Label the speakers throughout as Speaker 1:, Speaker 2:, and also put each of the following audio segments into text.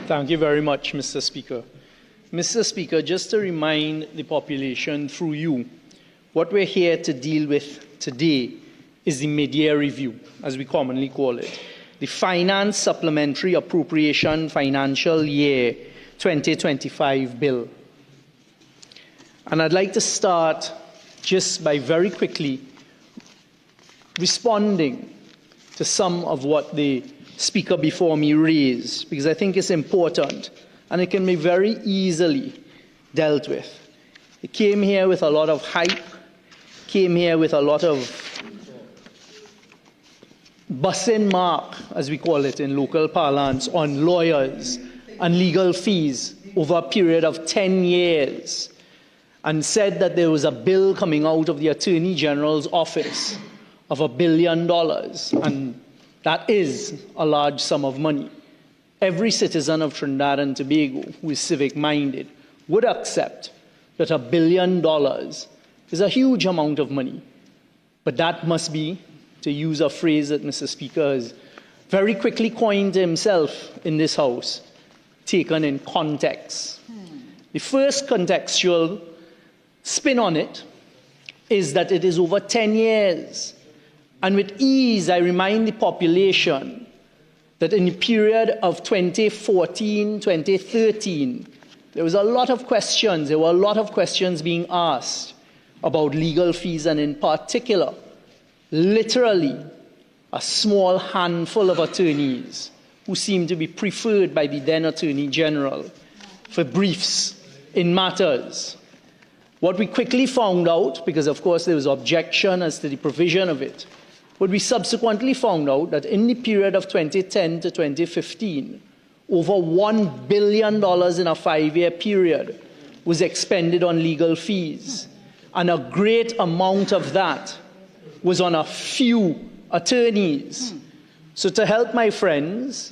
Speaker 1: Thank you very much, Mr. Speaker. Mr. Speaker, just to remind the population through you, what we're here to deal with today is the mid-year review, as we commonly call it, the Finance Supplementary Appropriation Financial Year 2025 Bill. And I'd like to start just by very quickly responding to some of what the Speaker before me raised, because I think it's important and it can be very easily dealt with. It came here with a lot of hype, came here with a lot of busing mark, as we call it in local parlance, on lawyers and legal fees over a period of 10 years, and said that there was a bill coming out of the Attorney General's office of $1 billion, and that is a large sum of money. Every citizen of Trinidad and Tobago who is civic-minded would accept that $1 billion is a huge amount of money. But that must be, to use a phrase that Mr. Speaker has very quickly coined himself in this House, taken in context. The first contextual spin on it is that it is over 10 years. And with ease, I remind the population that in the period of 2014, 2013, there was a lot of questions. There were a lot of questions being asked about legal fees, and in particular, literally a small handful of attorneys who seemed to be preferred by the then Attorney General for briefs in matters. What we quickly found out, because of course there was objection as to the provision of it, but we subsequently found out that in the period of 2010 to 2015, over $1 billion in a 5-year period was expended on legal fees. And a great amount of that was on a few attorneys. So to help my friends,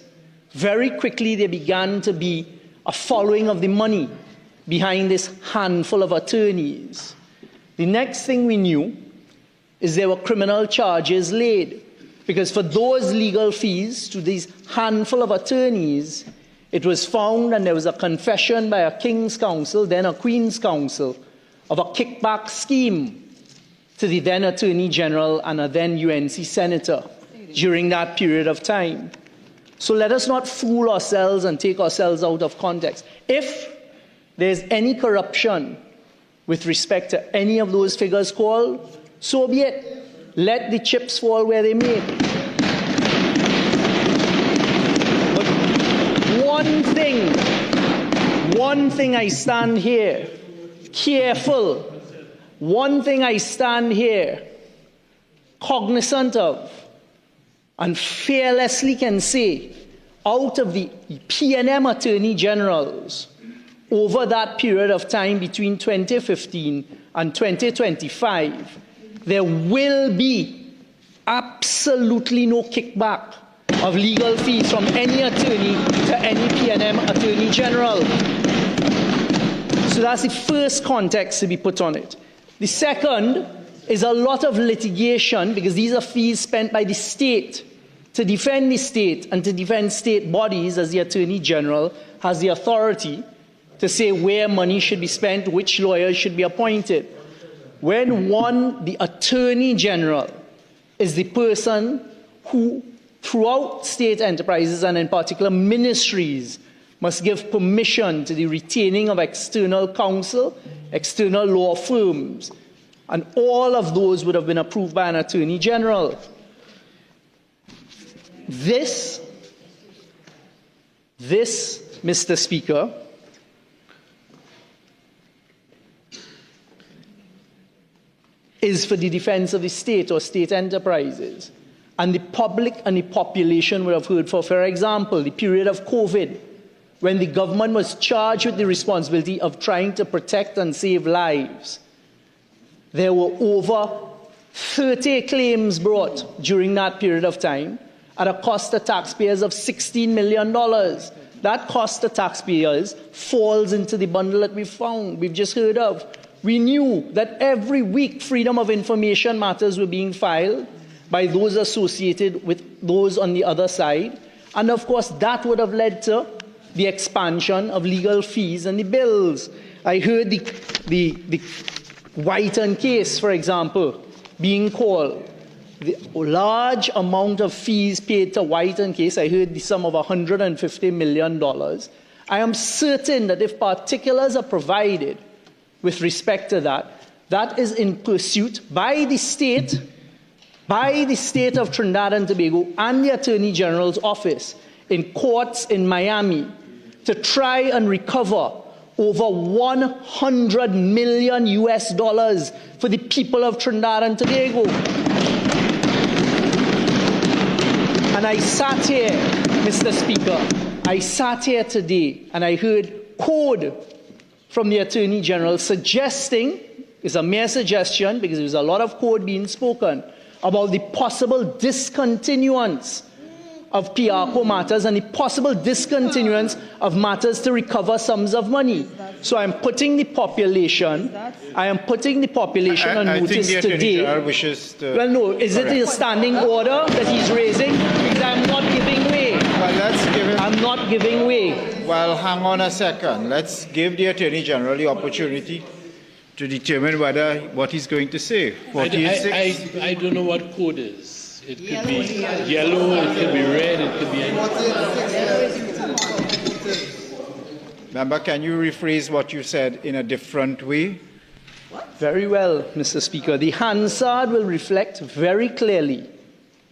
Speaker 1: very quickly there began to be a following of the money behind this handful of attorneys. The next thing we knew is there were criminal charges laid, because for those legal fees to these handful of attorneys, it was found, and there was a confession by a King's Counsel, then a Queen's Counsel, of a kickback scheme to the then Attorney General and a then UNC Senator during that period of time. So let us not fool ourselves and take ourselves out of context. If there's any corruption with respect to any of those figures called, so be it. Let the chips fall where they may. But one thing I stand here careful, one thing I stand here cognizant of, and fearlessly can say, out of the P&M Attorney Generals over that period of time between 2015 and 2025, there will be absolutely no kickback of legal fees from any attorney to any P&M Attorney General. So that's the first context to be put on it. The second is a lot of litigation, because these are fees spent by the state to defend the state and to defend state bodies, as the Attorney General has the authority to say where money should be spent, which lawyers should be appointed. When the Attorney General is the person who, throughout state enterprises and in particular ministries, must give permission to the retaining of external counsel, external law firms, and all of those would have been approved by an Attorney General. This, Mr. Speaker, is for the defense of the state or state enterprises. And the public and the population would have heard, for example, the period of COVID, when the government was charged with the responsibility of trying to protect and save lives. There were over 30 claims brought during that period of time at a cost to taxpayers of $16 million. That cost to taxpayers falls into the bundle that we've just heard of. We knew that every week Freedom of Information matters were being filed by those associated with those on the other side. And of course, that would have led to the expansion of legal fees and the bills. I heard the Whiten case, for example, being called. The large amount of fees paid to Whiten case, I heard the sum of $150 million. I am certain that if particulars are provided with respect to that, that is in pursuit by the state of Trinidad and Tobago and the Attorney General's office in courts in Miami to try and recover over $100 million for the people of Trinidad and Tobago. And I sat here, Mr. Speaker, I sat here today and I heard code from the Attorney General suggesting, it's a mere suggestion because there was a lot of code being spoken, about the possible discontinuance of PRCO matters and the possible discontinuance of matters to recover sums of money. So I'm putting the population, on notice today.
Speaker 2: Wishes to
Speaker 1: well, no, is it a standing order that he's raising? Because I'm not giving way.
Speaker 2: Well, let's give him.
Speaker 1: I'm not giving way.
Speaker 2: Well, hang on a second. Let's give the Attorney General the opportunity to determine what he's going to say.
Speaker 3: I don't know what code is. It could be yellow, it could be red, it could be anything.
Speaker 2: Member, can you rephrase what you said in a different way?
Speaker 1: Very well, Mr. Speaker. The Hansard will reflect very clearly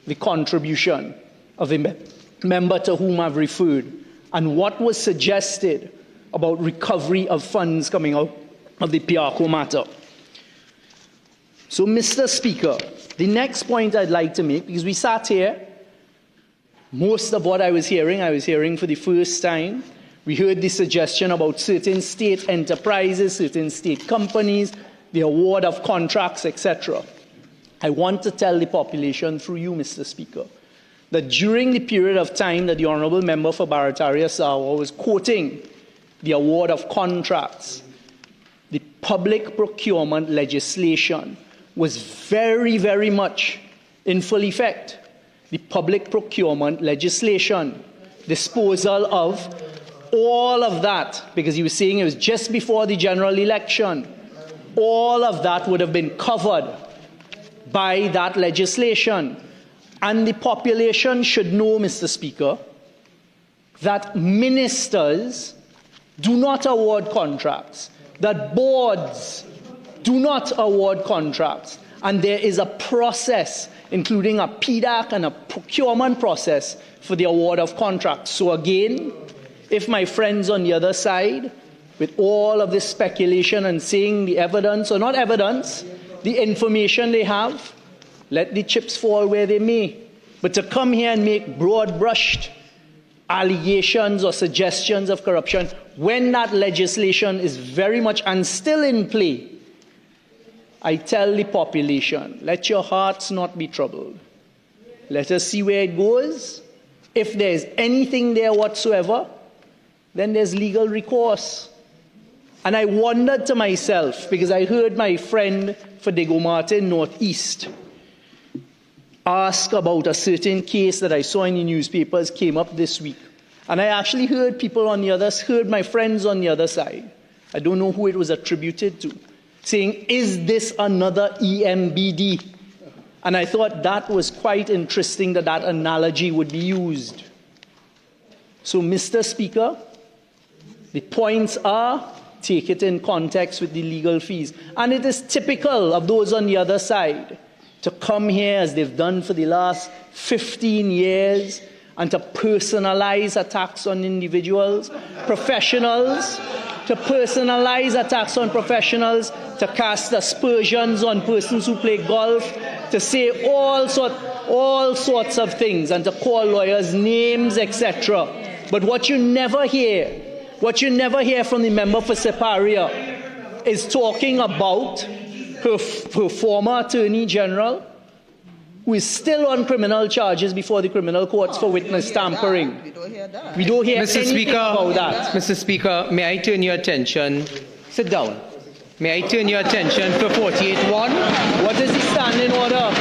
Speaker 1: the contribution of the member to whom I've referred and what was suggested about recovery of funds coming out of the PRCO matter. So, Mr. Speaker, the next point I'd like to make, because we sat here, most of what I was hearing for the first time. We heard the suggestion about certain state enterprises, certain state companies, the award of contracts, etc. I want to tell the population through you, Mr. Speaker, that during the period of time that the Honourable Member for Barataria Sawa was quoting the award of contracts, the public procurement legislation was very, very much in full effect. The public procurement legislation, disposal of all of that, because he was saying it was just before the general election, all of that would have been covered by that legislation. And the population should know, Mr. Speaker, that ministers do not award contracts, that boards do not award contracts, and there is a process, including a PDAC and a procurement process for the award of contracts. So again, if my friends on the other side, with all of this speculation and saying the evidence, or not evidence, the information they have, let the chips fall where they may. But to come here and make broad-brushed allegations or suggestions of corruption when that legislation is very much and still in play, I tell the population, let your hearts not be troubled. Let us see where it goes. If there's anything there whatsoever, then there's legal recourse. And I wondered to myself, because I heard my friend Fadigo Martin, Northeast, ask about a certain case that I saw in the newspapers came up this week. And I actually heard people on the other, heard my friends on the other side, I don't know who it was attributed to, saying, is this another EMBD? And I thought that was quite interesting that that analogy would be used. So, Mr. Speaker, the points are, take it in context with the legal fees. And it is typical of those on the other side to come here, as they've done for the last 15 years, and to personalize attacks on individuals, professionals, to personalize attacks on professionals, to cast aspersions on persons who play golf, to say all sorts of things, and to call lawyers names, etc. But what you never hear from the member for Separia is talking about her former Attorney General, who is still on criminal charges before the criminal courts for witness tampering. We don't hear anything about that.
Speaker 4: Mr. Speaker, may I turn your attention? Sit down. May I turn your attention to 48.1?
Speaker 1: What is the standing order?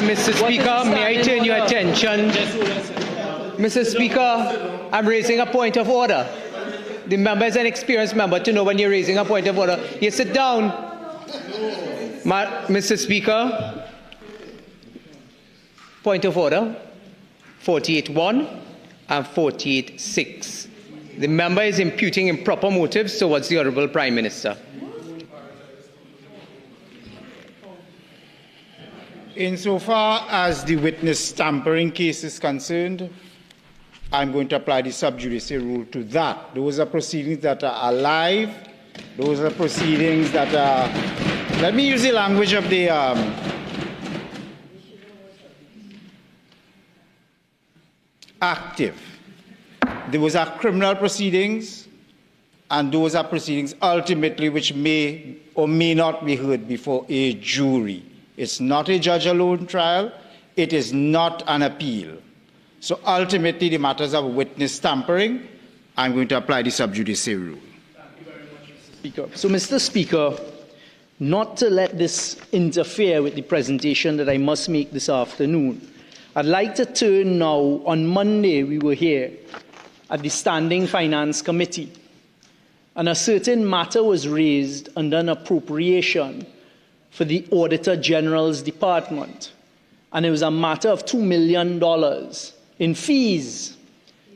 Speaker 4: Mr. Speaker, may I turn your attention? Mr. Speaker, I'm raising a point of order. The member is an experienced member to know when you're raising a point of order. You sit down. Mr. Speaker, point of order, 48.1 and 48.6. The member is imputing improper motives towards the Honourable Prime Minister.
Speaker 2: Insofar as the witness tampering case is concerned, I'm going to apply the sub judice rule to that. Those are proceedings that are alive. Those are proceedings that are, let me use the language of the active. Those are criminal proceedings, and those are proceedings ultimately which may or may not be heard before a jury. It's not a judge alone trial. It is not an appeal. So ultimately, the matters of witness tampering, I'm going to apply the sub judice rule.
Speaker 1: Thank you very much, Mr. Speaker. So, Mr. Speaker, not to let this interfere with the presentation that I must make this afternoon, I'd like to turn now, on Monday we were here at the Standing Finance Committee, and a certain matter was raised under an appropriation for the Auditor General's department, and it was a matter of $2 million in fees.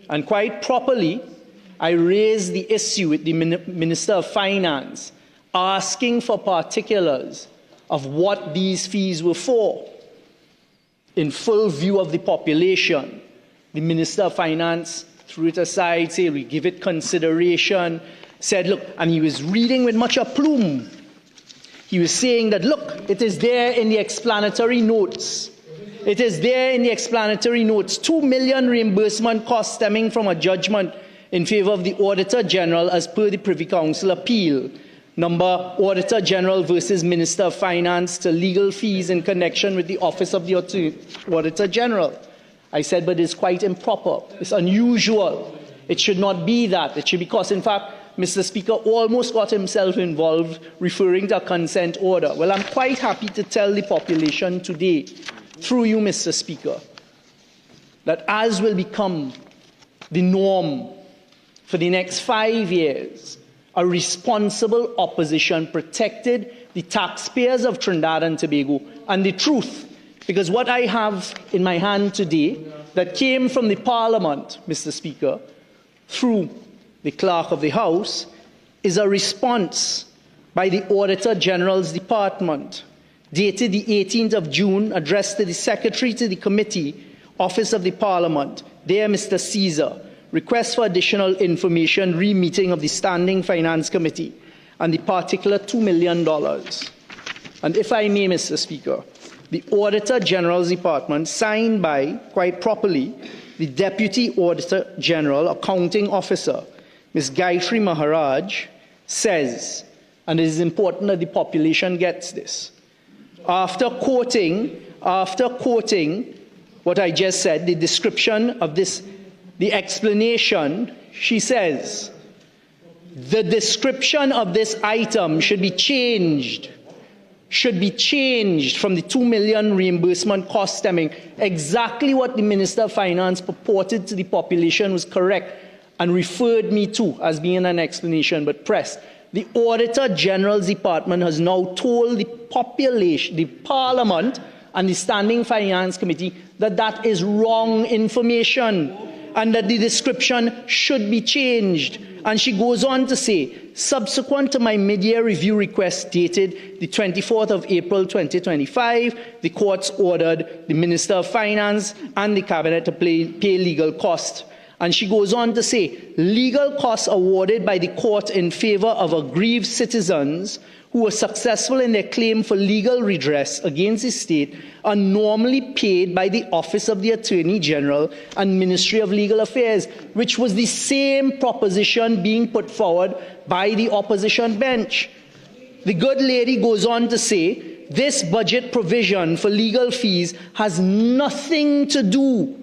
Speaker 1: And quite properly, I raised the issue with the Minister of Finance, asking for particulars of what these fees were for. In full view of the population, the Minister of Finance threw it aside, said, we give it consideration, said, look, and he was reading with much aplomb. He was saying that, look, it is there in the explanatory notes. It is there in the explanatory notes. 2 million reimbursement costs stemming from a judgment in favor of the Auditor General as per the Privy Council appeal. Number, Auditor General versus Minister of Finance to legal fees in connection with the Office of the Auditor General. I said, but it's quite improper. It's unusual. It should not be that. It should be because, in fact, Mr. Speaker almost got himself involved referring to a consent order. Well, I'm quite happy to tell the population today, through you, Mr. Speaker, that as will become the norm for the next 5 years, a responsible opposition protected the taxpayers of Trinidad and Tobago and the truth. Because what I have in my hand today that came from the Parliament, Mr. Speaker, through the Clerk of the House, is a response by the Auditor General's Department, dated the 18th of June, addressed to the Secretary to the Committee, Office of the Parliament, Dear Mr. Caesar, request for additional information, re-meeting of the Standing Finance Committee, and the particular $2 million. And if I may, Mr. Speaker, the Auditor General's Department, signed by, quite properly, the Deputy Auditor General, Accounting Officer, Ms. Gayatri Maharaj, says, and it is important that the population gets this, after quoting what I just said, the description of this, the explanation, she says, the description of this item should be changed from the 2 million reimbursement cost stemming. Exactly what the Minister of Finance purported to the population was correct and referred me to as being an explanation, but pressed. The Auditor General's Department has now told the population, the Parliament, and the Standing Finance Committee that that is wrong information and that the description should be changed. And she goes on to say, subsequent to my mid-year review request dated the 24th of April 2025, the courts ordered the Minister of Finance and the Cabinet to pay legal costs. And she goes on to say, legal costs awarded by the court in favor of aggrieved citizens who were successful in their claim for legal redress against the state are normally paid by the Office of the Attorney General and Ministry of Legal Affairs, which was the same proposition being put forward by the opposition bench. The good lady goes on to say, this budget provision for legal fees has nothing to do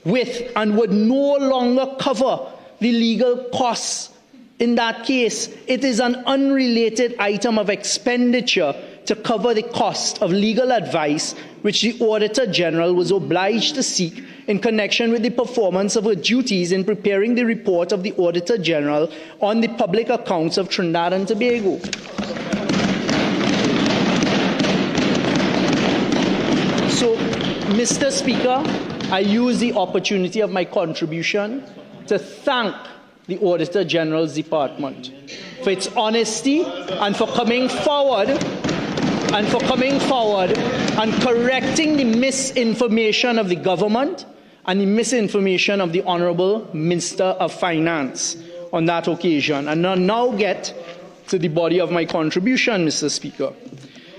Speaker 1: with and would no longer cover the legal costs in that case. It is an unrelated item of expenditure to cover the cost of legal advice which the Auditor General was obliged to seek in connection with the performance of her duties in preparing the report of the Auditor General on the public accounts of Trinidad and Tobago. So, Mr. Speaker, I use the opportunity of my contribution to thank the Auditor General's Department for its honesty and for coming forward and correcting the misinformation of the government and the misinformation of the Honourable Minister of Finance on that occasion. And I'll now get to the body of my contribution, Mr. Speaker.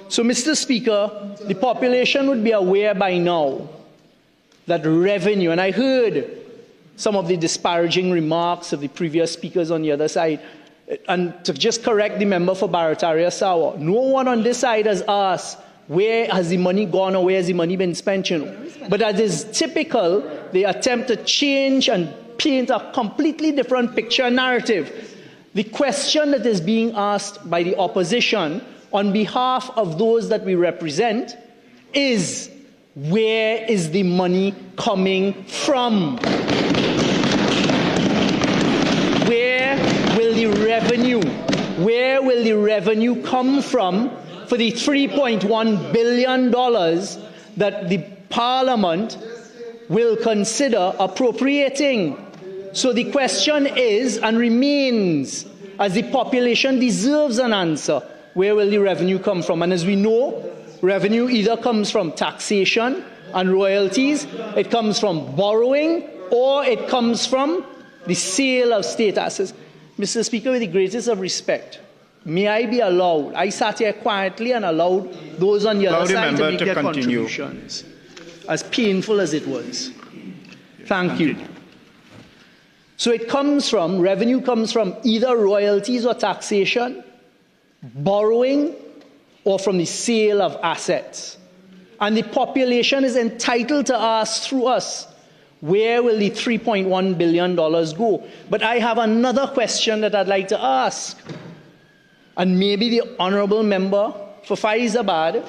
Speaker 1: So, Mr. Speaker, the population would be aware by now that revenue, and I heard some of the disparaging remarks of the previous speakers on the other side, and to just correct the member for Barataria Sawa, no one on this side has asked where has the money gone or where has the money been spent, you know. But as is typical, they attempt to change and paint a completely different picture and narrative. The question that is being asked by the opposition on behalf of those that we represent is, where is the money coming from? Where will the revenue come from for the $3.1 billion that the Parliament will consider appropriating? So the question is and remains, as the population deserves an answer, where will the revenue come from? And as we know, revenue either comes from taxation and royalties, it comes from borrowing, or it comes from the sale of state assets. Mr. Speaker, with the greatest of respect, may I be allowed, I sat here quietly and allowed those on the other side to make their contributions, as painful as it was. Thank you. So it comes from, revenue comes from either royalties or taxation, borrowing, or from the sale of assets. And the population is entitled to ask through us, where will the $3.1 billion go? But I have another question that I'd like to ask. And maybe the honourable member for Faizabad,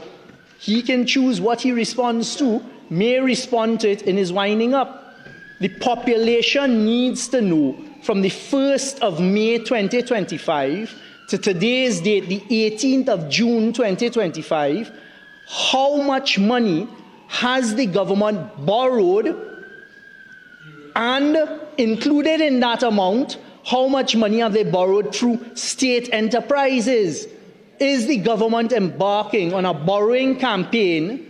Speaker 1: he can choose what he responds to, may respond to it in his winding up. The population needs to know from the 1st of May 2025 to today's date, the 18th of June 2025, how much money has the government borrowed, and included in that amount, how much money have they borrowed through state enterprises? Is the government embarking on a borrowing campaign?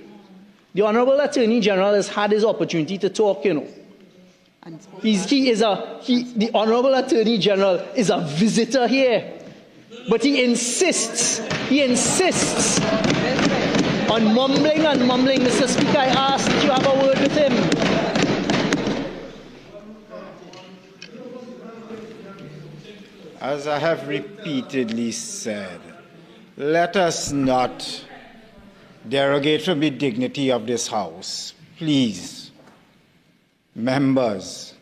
Speaker 1: The Honourable Attorney General has had his opportunity to talk, you know. The Honourable Attorney General is a visitor here. But he insists on mumbling and mumbling. Mr. Speaker, I ask that you have a word with him.
Speaker 2: As I have repeatedly said, let us not derogate from the dignity of this House. Please, members.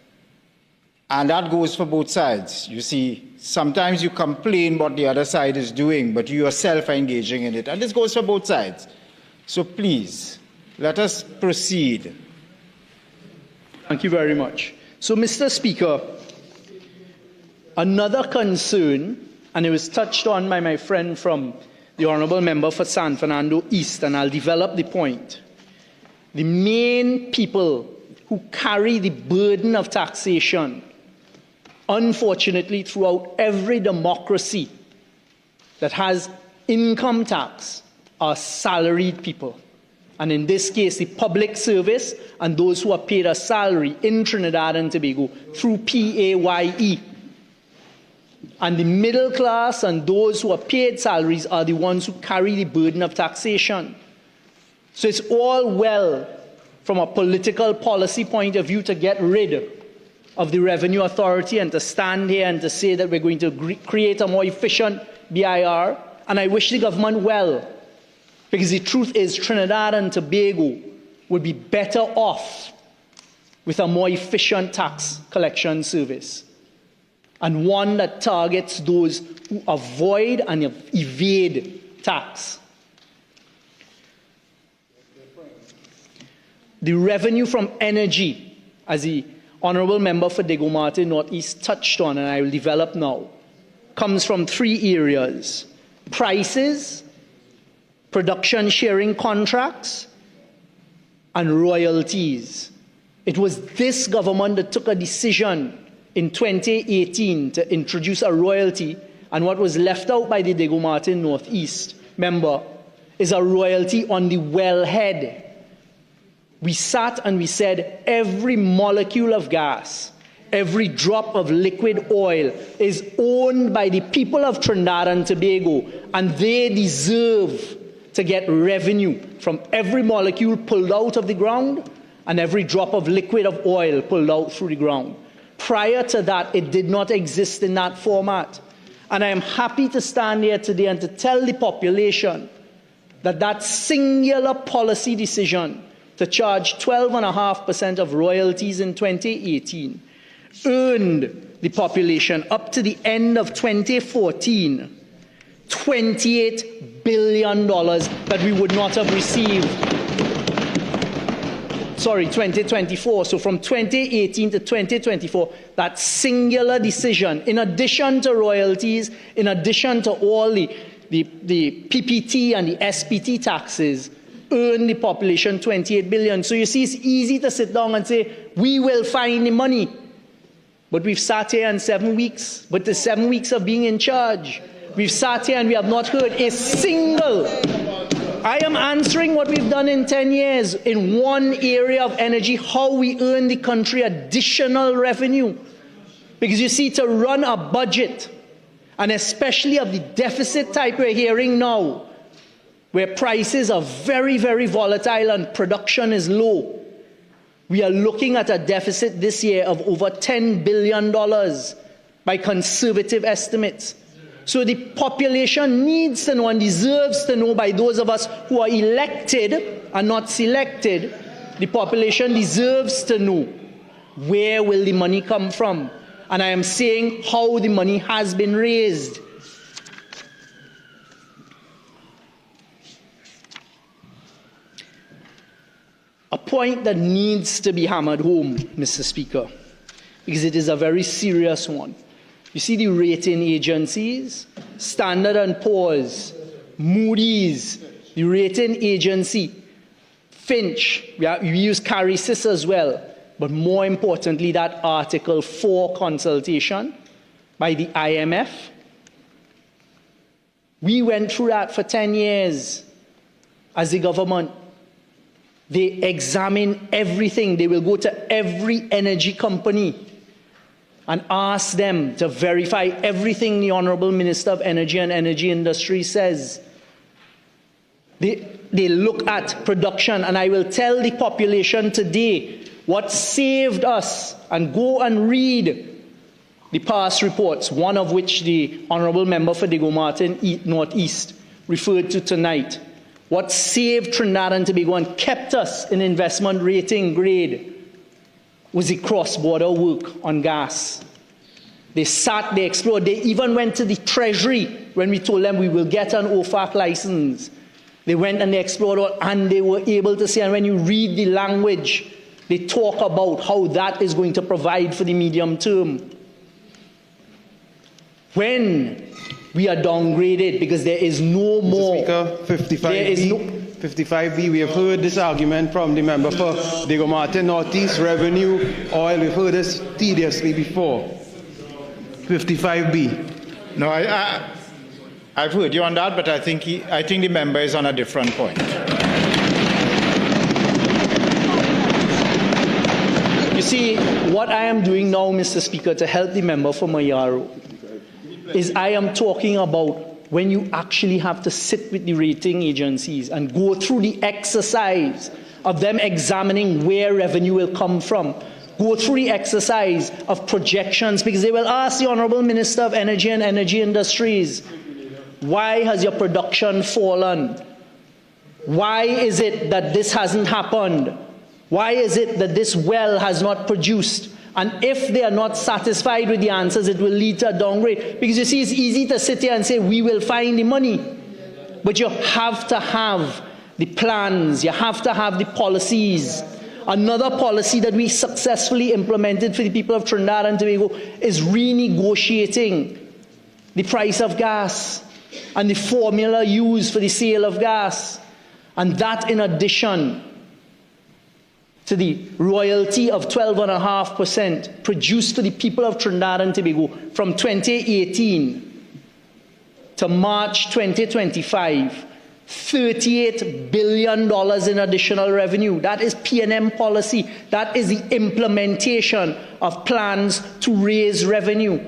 Speaker 2: And that goes for both sides. You see, sometimes you complain what the other side is doing, but you yourself are engaging in it. And this goes for both sides. So please, let us proceed.
Speaker 1: Thank you very much. So, Mr. Speaker, another concern, and it was touched on by my friend from the Honourable Member for San Fernando East, and I'll develop the point. The main people who carry the burden of taxation, unfortunately, throughout every democracy that has income tax, are salaried people. And in this case, the public service and those who are paid a salary in Trinidad and Tobago through PAYE. And the middle class and those who are paid salaries are the ones who carry the burden of taxation. So it's all well from a political policy point of view to get rid of the Revenue Authority and to stand here and to say that we're going to create a more efficient BIR. And I wish the government well, because the truth is Trinidad and Tobago would be better off with a more efficient tax collection service, and one that targets those who avoid and evade tax. The revenue from energy, as the Honourable Member for Diego Martin North East touched on, and I will develop now, comes from three areas: prices, production sharing contracts, and royalties. It was this government that took a decision in 2018 to introduce a royalty, and what was left out by the Diego Martin North East member is a royalty on the wellhead. We sat and we said every molecule of gas, every drop of liquid oil is owned by the people of Trinidad and Tobago, and they deserve to get revenue from every molecule pulled out of the ground and every drop of liquid of oil pulled out through the ground. Prior to that, it did not exist in that format. And I am happy to stand here today and to tell the population that that singular policy decision to charge 12.5% of royalties in 2018 earned the population up to the end of 2014 $28 billion that we would not have received. Sorry, 2024. So from 2018 to 2024, that singular decision, in addition to royalties, in addition to all the PPT and the SPT taxes, earned the population 28 billion. So you see, it's easy to sit down and say, we will find the money. But we've sat here in 7 weeks, but the 7 weeks of being in charge, we've sat here and we have not heard a single. I am answering what we've done in 10 years in one area of energy, how we earn the country additional revenue. Because you see, to run a budget, and especially of the deficit type we're hearing now, where prices are very, very volatile and production is low, we are looking at a deficit this year of over $10 billion by conservative estimates. So the population needs to know and deserves to know, by those of us who are elected and not selected, the population deserves to know where will the money come from. And I am saying how the money has been raised. A point that needs to be hammered home, Mr. Speaker, because it is a very serious one. You see the rating agencies, Standard & Poor's, Moody's, the rating agency, Finch, we use CARISIS as well, but more importantly, that Article 4 consultation by the IMF. We went through that for 10 years as the government. They examine everything. They will go to every energy company and ask them to verify everything the Honourable Minister of Energy and Energy Industry says. They look at production, and I will tell the population today what saved us, and go and read the past reports, one of which the Honourable Member for Diego Martin North East referred to tonight. What saved Trinidad and Tobago and kept us in investment rating grade was the cross-border work on gas. They sat, they explored, they even went to the Treasury when we told them we will get an OFAC license. They went and they explored, and they were able to say, and when you read the language, they talk about how that is going to provide for the medium term. When we are downgraded because there is no more.
Speaker 5: Mr. Speaker, 55B, we have heard this argument from the member for Diego Martin North East, revenue, oil. We've heard this tediously before. 55B.
Speaker 2: No, I've heard you on that, but I think the member is on a different point.
Speaker 1: You see, what I am doing now, Mr. Speaker, to help the member for Mayaro, is I am talking about when you actually have to sit with the rating agencies and go through the exercise of them examining where revenue will come from. Go through the exercise of projections, because they will ask the Honourable Minister of Energy and Energy Industries, why has your production fallen? Why is it that this hasn't happened? Why is it that this well has not produced? And if they are not satisfied with the answers, it will lead to a downgrade. Because you see, it's easy to sit here and say, we will find the money. But you have to have the plans, you have to have the policies. Another policy that we successfully implemented for the people of Trinidad and Tobago is renegotiating the price of gas and the formula used for the sale of gas. And that in addition to the royalty of 12.5% produced for the people of Trinidad and Tobago from 2018 to March 2025, $38 billion in additional revenue. That is P&M policy. That is the implementation of plans to raise revenue.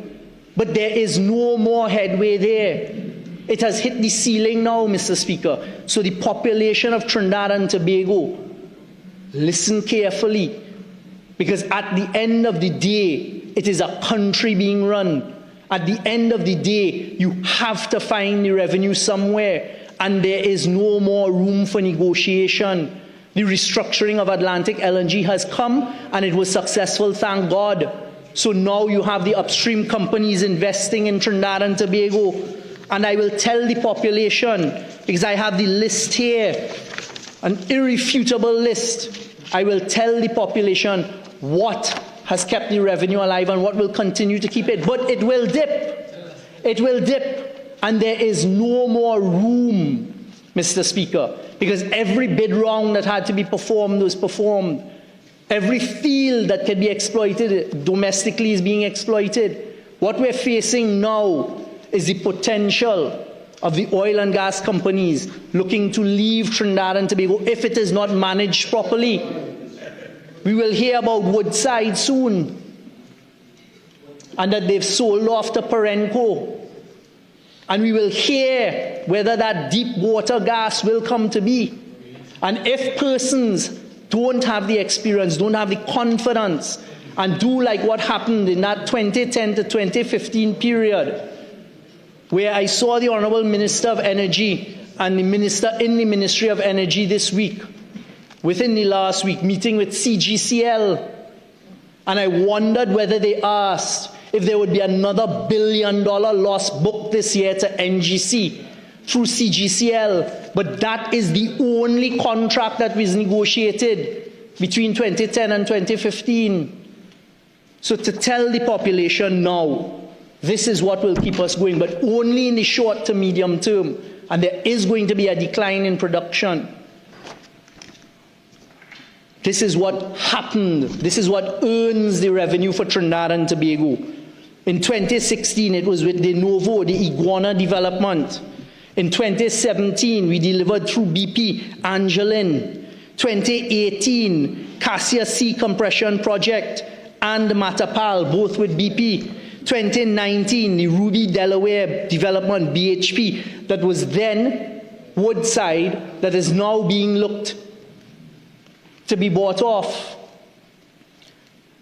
Speaker 1: But there is no more headway there. It has hit the ceiling now, Mr. Speaker. So the population of Trinidad and Tobago, listen carefully, because at the end of the day, it is a country being run. At the end of the day, you have to find the revenue somewhere, and there is no more room for negotiation. The restructuring of Atlantic LNG has come, and it was successful, thank God. So now you have the upstream companies investing in Trinidad and Tobago. And I will tell the population, because I have the list here, an irrefutable list. I will tell the population what has kept the revenue alive and what will continue to keep it. But it will dip. It will dip. And there is no more room, Mr. Speaker, because every bid round that had to be performed was performed. Every field that can be exploited domestically is being exploited. What we're facing now is the potential of the oil and gas companies looking to leave Trinidad and Tobago if it is not managed properly. We will hear about Woodside soon, and that they've sold off to Perenco. And we will hear whether that deep water gas will come to be. And if persons don't have the experience, don't have the confidence, and do like what happened in that 2010 to 2015 period, where I saw the Honourable Minister of Energy and the Minister in the Ministry of Energy this week, within the last week, meeting with CGCL, and I wondered whether they asked if there would be another $1 billion loss booked this year to NGC through CGCL, but that is the only contract that was negotiated between 2010 and 2015. So to tell the population now, this is what will keep us going, but only in the short to medium term, and there is going to be a decline in production. This is what happened. This is what earns the revenue for Trinidad and Tobago. In 2016, it was with De Novo, the Iguana development. In 2017, we delivered through BP, Angeline. 2018, Cassia Sea Compression Project and Matapal, both with BP. 2019, the Ruby Delaware development, BHP, that was then Woodside, that is now being looked to be bought off.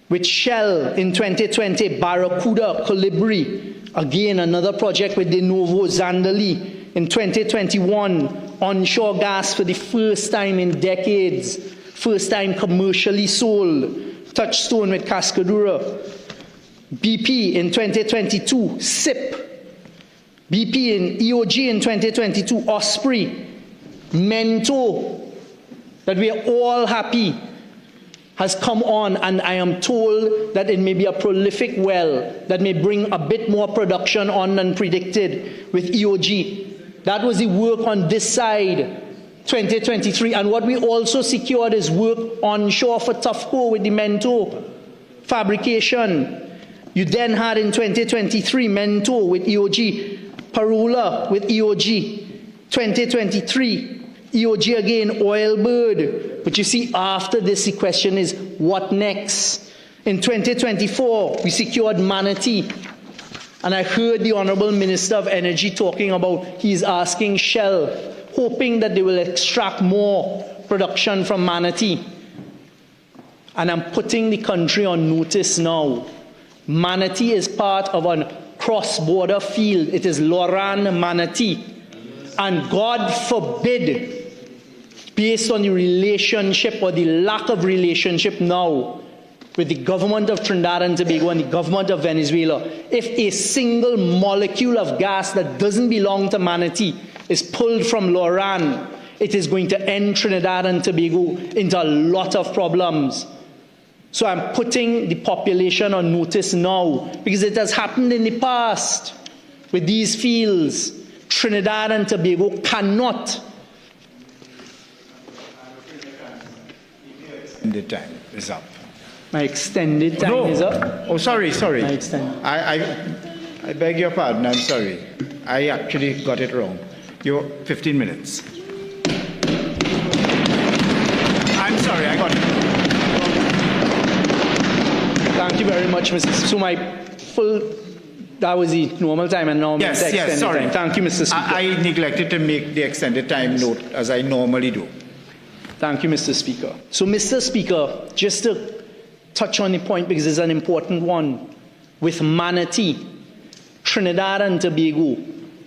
Speaker 1: With Shell in 2020, Barracuda, Colibri, again another project with De Novo, Zandali. In 2021, onshore gas for the first time in decades, first time commercially sold, Touchstone with Cascadura. BP in 2022, SIP. BP in EOG in 2022, Osprey. Mento, that we are all happy, has come on, and I am told that it may be a prolific well that may bring a bit more production on than predicted with EOG. That was the work on this side, 2023. And what we also secured is work onshore for Tufco with the Mento fabrication. You then had in 2023 Mento with EOG, Parula with EOG, 2023 EOG again, Oilbird. But you see, after this, the question is, what next? In 2024, we secured Manatee. And I heard the Honourable Minister of Energy talking about he's asking Shell, hoping that they will extract more production from Manatee. And I'm putting the country on notice now. Manatee is part of a cross-border field. It is Loran Manatee. And God forbid, based on the relationship or the lack of relationship now with the government of Trinidad and Tobago and the government of Venezuela, if a single molecule of gas that doesn't belong to Manatee is pulled from Loran, it is going to end Trinidad and Tobago into a lot of problems. So I'm putting the population on notice now, because it has happened in the past with these fields. Trinidad and Tobago cannot.
Speaker 2: The time is up.
Speaker 1: My extended time is up.
Speaker 2: Oh, sorry.
Speaker 1: My extended.
Speaker 2: I beg your pardon. I'm sorry. I actually got it wrong. You're 15 minutes. I'm sorry. I got it.
Speaker 1: Thank you very much, Mr. So my full, that was the normal time, and now I'm
Speaker 2: Yes,
Speaker 1: the extended
Speaker 2: sorry.
Speaker 1: time. Thank you, Mr. Speaker.
Speaker 2: I neglected to make the extended time note, as I normally do.
Speaker 1: Thank you, Mr. Speaker. So, Mr. Speaker, just to touch on the point, because it's an important one, with Manatee, Trinidad and Tobago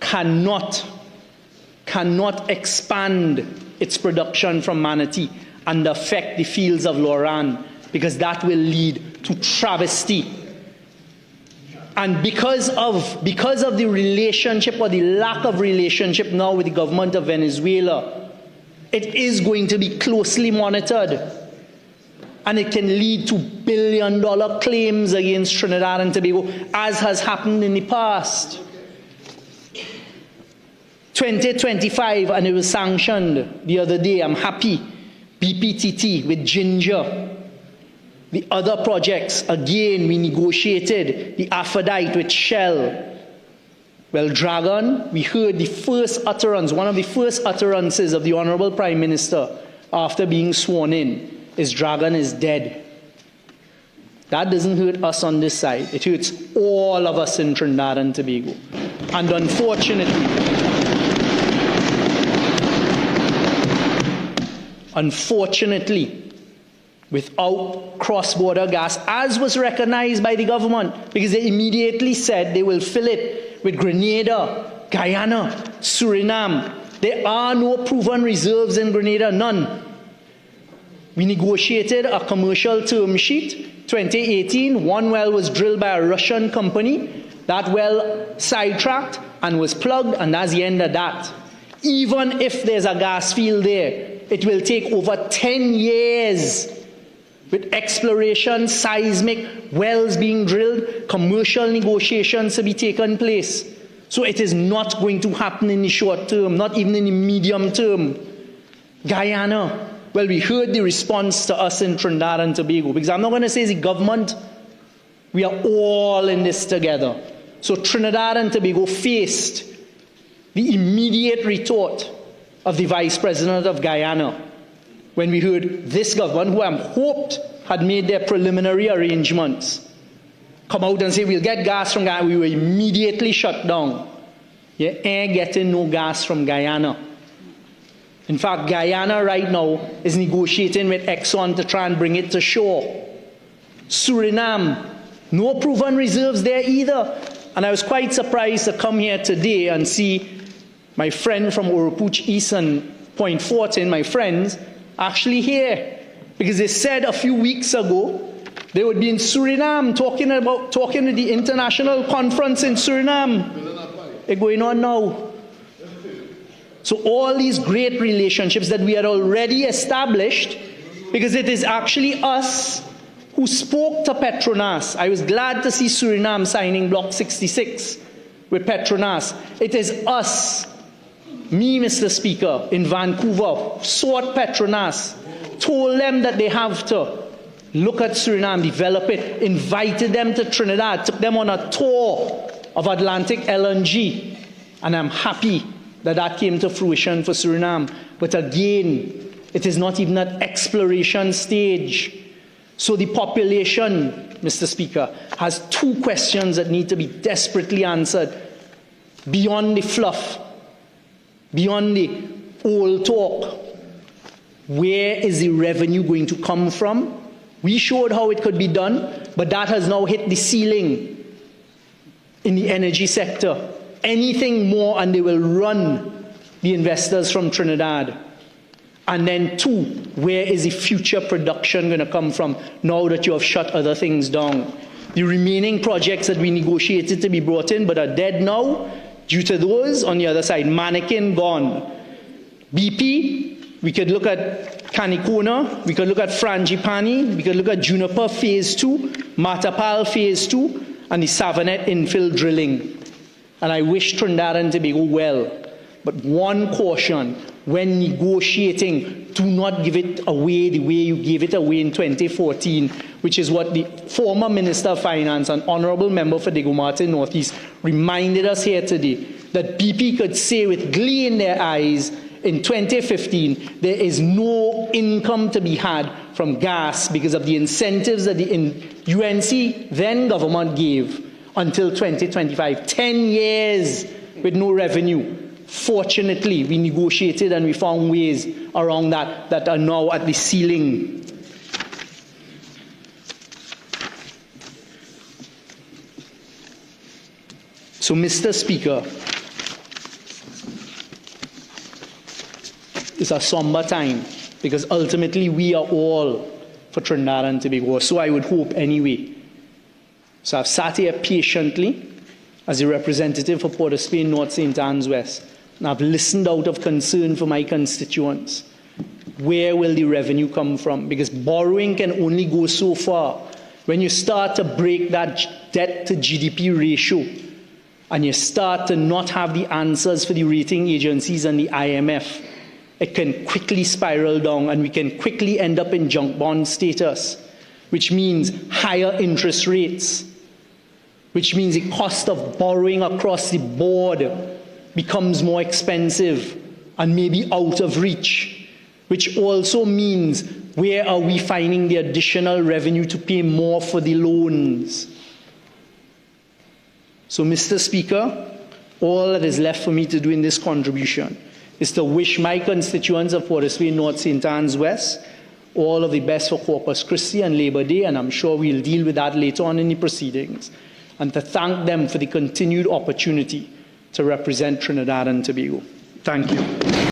Speaker 1: cannot expand its production from Manatee and affect the fields of Loran, because that will lead to travesty. And because of the relationship, or the lack of relationship now with the government of Venezuela, it is going to be closely monitored. And it can lead to billion-dollar claims against Trinidad and Tobago, as has happened in the past. 2025, and it was sanctioned the other day. I'm happy. BPTT with Ginger. The other projects, again, we negotiated. The Aphrodite with Shell. Well, Dragon, we heard the first utterance, one of the first utterances of the Honorable Prime Minister after being sworn in, is Dragon is dead. That doesn't hurt us on this side. It hurts all of us in Trinidad and Tobago. And unfortunately, without cross-border gas, as was recognized by the government, because they immediately said they will fill it with Grenada, Guyana, Suriname. There are no proven reserves in Grenada, none. We negotiated a commercial term sheet, 2018. One well was drilled by a Russian company. That well sidetracked and was plugged, and that's the end of that. Even if there's a gas field there, it will take over 10 years with exploration, seismic, wells being drilled, commercial negotiations to be taken place. So it is not going to happen in the short term, not even in the medium term. Guyana, well, we heard the response to us in Trinidad and Tobago, because I'm not going to say it's the government. We are all in this together. So Trinidad and Tobago faced the immediate retort of the Vice President of Guyana when we heard this government, who I hoped had made their preliminary arrangements, come out and say, we'll get gas from Guyana. We were immediately shut down. You ain't getting no gas from Guyana. In fact, Guyana right now is negotiating with Exxon to try and bring it to shore. Suriname, no proven reserves there either. And I was quite surprised to come here today and see my friend from Oropouche East and Point Fortin, my friends, actually here. Because they said a few weeks ago they would be in Suriname talking at the international conference in Suriname. It's going on now. So all these great relationships that we had already established, because it is actually us who spoke to Petronas. I was glad to see Suriname signing Block 66 with Petronas. It is us, me, Mr. Speaker, in Vancouver, sought Petronas, told them that they have to look at Suriname, develop it, invited them to Trinidad, took them on a tour of Atlantic LNG, and I'm happy that that came to fruition for Suriname. But again, it is not even at exploration stage. So the population, Mr. Speaker, has two questions that need to be desperately answered beyond the fluff, beyond the old talk. Where is the revenue going to come from? We showed how it could be done, but that has now hit the ceiling in the energy sector. Anything more and they will run the investors from Trinidad. And then two, where is the future production going to come from now that you have shut other things down? The remaining projects that we negotiated to be brought in but are dead now, due to those, on the other side, Mannequin gone. BP, we could look at Canicona, we could look at Frangipani, we could look at Juniper Phase 2, Matapal Phase 2, and the Savannah infill drilling. And I wish Trinidad and Tobago well. But one caution, when negotiating, do not give it away the way you gave it away in 2014, which is what the former Minister of Finance and Honourable Member for Diego Martin Northeast reminded us here today, that BP could say with glee in their eyes in 2015, there is no income to be had from gas because of the incentives that the UNC then government gave until 2025. 10 years with no revenue. Fortunately, we negotiated and we found ways around that are now at the ceiling. So, Mr. Speaker, it's a somber time because ultimately we are all for Trinidad and Tobago. So I would hope anyway. So I've sat here patiently as a representative for Port of Spain, North St. Anne's West. And I've listened out of concern for my constituents. Where will the revenue come from? Because borrowing can only go so far. When you start to break that debt to GDP ratio, and you start to not have the answers for the rating agencies and the IMF, it can quickly spiral down, and we can quickly end up in junk bond status, which means higher interest rates, which means the cost of borrowing across the board becomes more expensive and maybe out of reach, which also means where are we finding the additional revenue to pay more for the loans? So, Mr. Speaker, all that is left for me to do in this contribution is to wish my constituents of Port of Spain, North St. Anne's West all of the best for Corpus Christi and Labour Day, and I'm sure we'll deal with that later on in the proceedings, and to thank them for the continued opportunity to represent Trinidad and Tobago. Thank you.